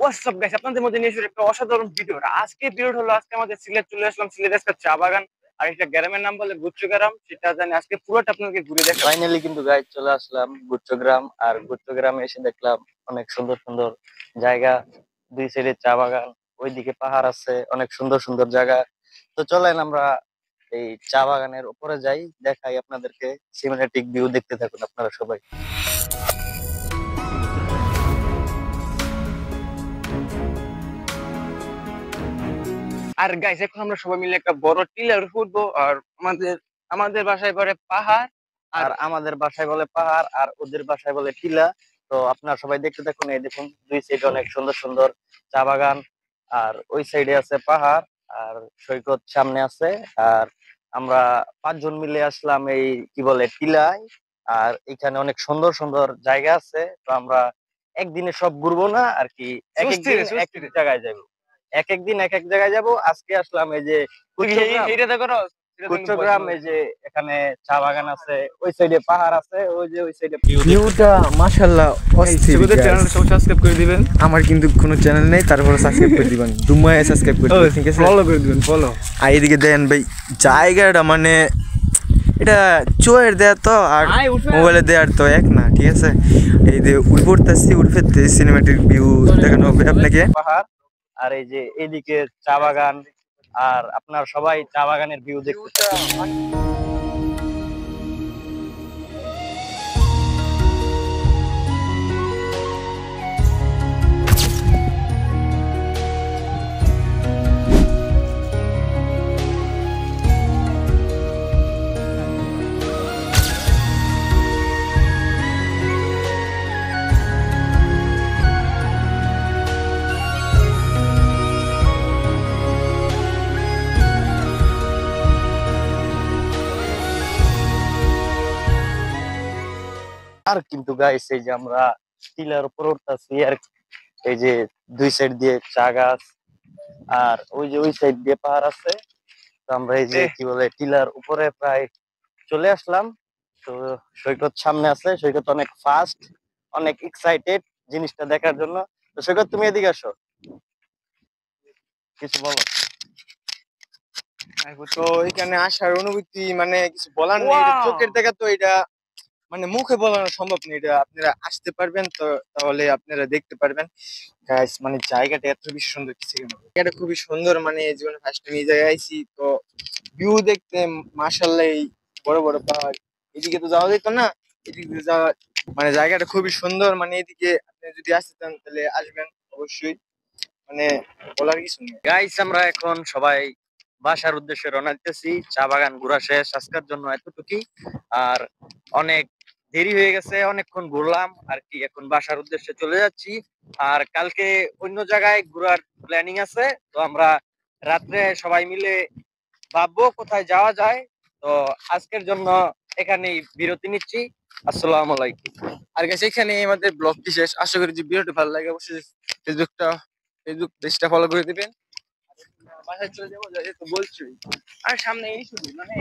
WhatsApp guys, আপনাদের মধ্যে নিয়ে এসেছি একটা অসাধারণ ভিডিও। আজকে ভিডিও হলো, আজকে আমাদের সিলেট চলে আসলাম। সিলেট আজকে চা বাগান আর একটা গ্রামের নাম বলে গুচ্ছগ্রাম, সেটা জানি আজকে পুরোটা আপনাদেরকে ঘুরে দেখাবো। ফাইনালি কিন্তু গাইড চলে আসলাম গুচ্ছগ্রাম। আর গুচ্ছগ্রামে এসে দেখলাম অনেক সুন্দর সুন্দর জায়গা, দুই সাইডে চা বাগান, ওইদিকে পাহাড় আছে, অনেক সুন্দর সুন্দর জায়গা। তো চলেন আমরা এই চা বাগানের উপরে যাই, দেখাই আপনাদেরকে। সিনেমেটিক ভিউ দেখতে থাকুন আপনারা সবাই। আর গাইস, এখন আমরা সবাই মিলে একটা বড় টিলার উঠবো। আর আমাদের আমাদের বাসায় পরে পাহাড়, আর আর আমাদের বাসায় বলে পাহাড়, আর ওদের বাসায় বলে টিলা। তো আপনারা সবাই দেখতে থাকুন। এই দেখুন দুই সাইডে অনেক সুন্দর সুন্দর চা বাগান, আর ওই সাইডে আছে পাহাড়, আর সৈকত সামনে আছে। আর আমরা 5 জন মিলে আসলাম এই কি বলে টিলায়। আর এখানে অনেক সুন্দর সুন্দর জায়গা আছে। তো আমরা একদিনে সব ঘুরবো না আর কি, এক এক দিন এক এক জায়গায় যাবো, এক এক দিন এক এক জায়গায় যাব। আজকে আসলাম এই যে কুচ্চগ্রাম। এইটা দেখো না, কুচ্চগ্রাম এই যে এখানে চা বাগান আছে, ওই সাইডে পাহাড় আছে, ওই যে ওই সাইডে ভিউটা মাশাআল্লাহ অস্থির। চ্যানেলটা সবাই সাবস্ক্রাইব করে দিবেন। আমার কিন্তু কোনো চ্যানেল নেই, তারপরে সাবস্ক্রাইব করে দিবেন, দুমায় সাবস্ক্রাইব করে দিবেন, ঠিক আছে? ফলো করে দিবেন, ফলো। আর এদিকে দেন ভাই জায়গাটা, মানে এটা চোয়ের দেয়া তো আর মোবাইলে দেওয়ার তো এক না, ঠিক আছে? এই যে উড়ে পড়তেছি, উড়ে ফিরতেছি, সিনেমেটিক ভিউ দেখানো হবে আপনাকে। পাহাড়, আর এই যে এইদিকে চা বাগান। আর আপনার সবাই চা বাগানের ভিউ দেখতে চান। আর কিন্তু গাইস এই যে আমরা টিলার উপর উঠতেছি, আর এই যে দুই সাইড দিয়ে চা গাছ, আর ওই যে ওই সাইড দিয়ে পাহাড় আছে। তো আমরা এই যে কি বলে টিলার উপরে প্রায় চলে আসলাম। তো সৈকত সামনে আছে, সৈকত অনেক ফাস্ট, অনেক এক্সাইটেড জিনিসটা দেখার জন্য। তো সৈকত তুমি এদিকে আসো, কিছু বলো। তো এখানে আসার অনুভূতি মানে কিছু বলার নেই, এটা চোখের দেখা তো, এটা মানে মুখে বলানো সম্ভব নেই। এটা আপনারা আসতে পারবেন তো, তাহলে আপনারা দেখতে পারবেন গাইস। মানে জায়গাটা এত বেশি সুন্দর, কিছু জায়গাটা খুবই সুন্দর। মানে জীবনে ফার্স্ট টাইম এই জায়গায় আইছি, তো ভিউ দেখতে মাশাআল্লাহ। এই বড় বড় পাহাড়, এদিকে তো যাওয়া যেত না, এদিকে তো যাওয়া, মানে জায়গাটা খুবই সুন্দর। মানে এদিকে আপনি যদি আসতে চান তাহলে আসবেন অবশ্যই, মানে বলার কিছু নেই। গাইস আমরা এখন সবাই বাসার উদ্দেশ্যে রওনা দিতেছি। চা বাগান ঘোরা শেষ আজকের জন্য এতটুকুই। আর অনেক দেরি হয়ে গেছে, অনেকক্ষণ ঘুরলাম আর কি, এখন বাসার উদ্দেশ্যে চলে যাচ্ছি। আর কালকে অন্য জায়গায় ঘোরার প্ল্যানিং আছে। তো আমরা রাত্রে সবাই মিলে ভাববো কোথায় যাওয়া যায়। তো আজকের জন্য এখানেই বিরতি নিচ্ছি। আসসালামু আলাইকুম। আর গাইস, এখানে আমাদের ব্লগটি শেষ। আশা করি যে ভিডিওটি ভালো লাগে, অবশ্যই ফেসবুক পেজটা ফলো করে দিবেন। বাসায় চলে যাবো, তো বলছোই। আর সামনে এই শুধু মানে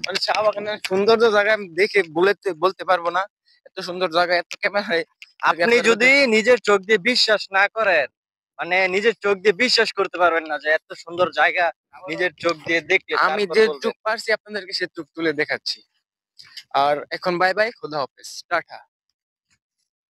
মানে চা বাগানের সৌন্দর্য জায়গা আমি দেখে বলতে পারবো না। এত সুন্দর জায়গা, এত ক্যামেরায় আপনি যদি নিজের চোখ দিয়ে বিশ্বাস না করেন, মানে নিজের চোখ দিয়ে বিশ্বাস করতে পারবেন না যে এত সুন্দর জায়গা নিজের চোখ দিয়ে দেখলে আমি তারপর যে বলবেন। চোখ পারছি আপনাদেরকে সে চোখ তুলে দেখাচ্ছি। আর এখন বাই বাই, খোদা হাফেজ, টাটা।